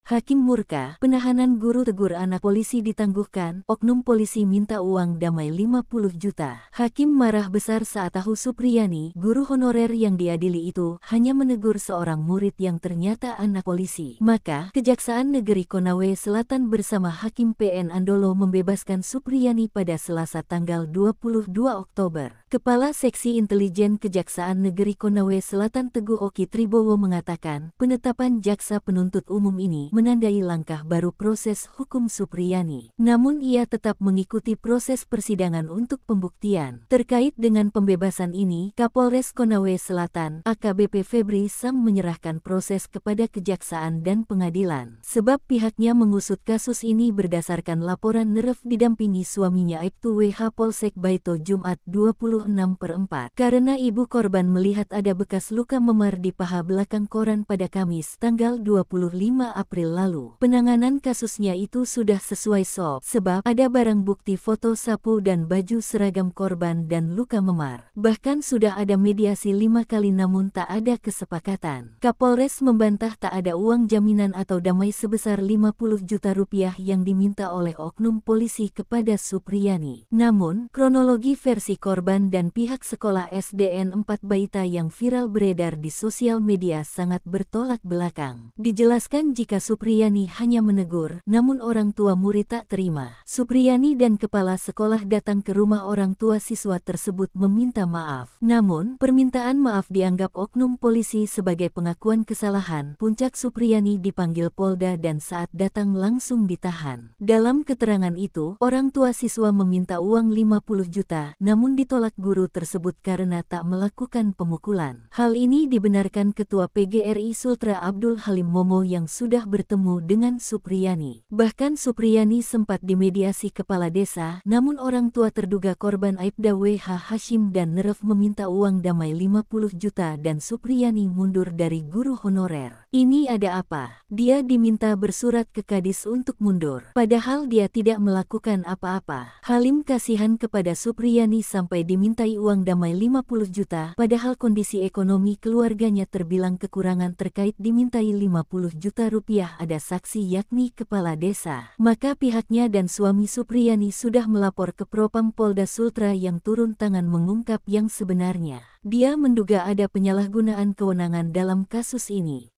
Hakim murka, penahanan guru tegur anak polisi ditangguhkan, oknum polisi minta uang damai 50 juta. Hakim marah besar saat tahu Supriyani, guru honorer yang diadili itu, hanya menegur seorang murid yang ternyata anak polisi. Maka, Kejaksaan Negeri Konawe Selatan bersama Hakim PN Andolo membebaskan Supriyani pada Selasa tanggal 22 Oktober. Kepala Seksi Intelijen Kejaksaan Negeri Konawe Selatan Teguh Oki Tribowo mengatakan, penetapan jaksa penuntut umum ini menandai langkah baru proses hukum Supriyani. Namun ia tetap mengikuti proses persidangan untuk pembuktian. Terkait dengan pembebasan ini, Kapolres Konawe Selatan, AKBP Febri Sam menyerahkan proses kepada kejaksaan dan pengadilan. Sebab pihaknya mengusut kasus ini berdasarkan laporan Neref didampingi suaminya Aibtu WH Polsek Baito Jumat 26/4. Karena ibu korban melihat ada bekas luka memar di paha belakang koran pada Kamis tanggal 25 April lalu. Penanganan kasusnya itu sudah sesuai SOP, sebab ada barang bukti foto sapu dan baju seragam korban dan luka memar. Bahkan sudah ada mediasi 5 kali namun tak ada kesepakatan. Kapolres membantah tak ada uang jaminan atau damai sebesar 50 juta rupiah yang diminta oleh oknum polisi kepada Supriyani. Namun, kronologi versi korban dan pihak sekolah SDN 4 Baita yang viral beredar di sosial media sangat bertolak belakang. Dijelaskan jika Supriyani hanya menegur, namun orang tua murid tak terima. Supriyani dan kepala sekolah datang ke rumah orang tua siswa tersebut meminta maaf. Namun, permintaan maaf dianggap oknum polisi sebagai pengakuan kesalahan. Puncak Supriyani dipanggil Polda dan saat datang langsung ditahan. Dalam keterangan itu, orang tua siswa meminta uang 50 juta, namun ditolak guru tersebut karena tak melakukan pemukulan. Hal ini dibenarkan Ketua PGRI Sultra Abdul Halim Momo yang sudah bertemu dengan Supriyani. Bahkan Supriyani sempat dimediasi kepala desa, namun orang tua terduga korban Aibda WH Hashim dan Neref meminta uang damai 50 juta dan Supriyani mundur dari guru honorer. Ini ada apa? Dia diminta bersurat ke Kadis untuk mundur. Padahal dia tidak melakukan apa-apa. Halim kasihan kepada Supriyani sampai dimintai uang damai 50 juta, padahal kondisi ekonomi keluarganya terbilang kekurangan terkait dimintai 50 juta rupiah ada saksi yakni kepala desa. Maka pihaknya dan suami Supriyani sudah melapor ke Propam Polda Sultra yang turun tangan mengungkap yang sebenarnya. Dia menduga ada penyalahgunaan kewenangan dalam kasus ini.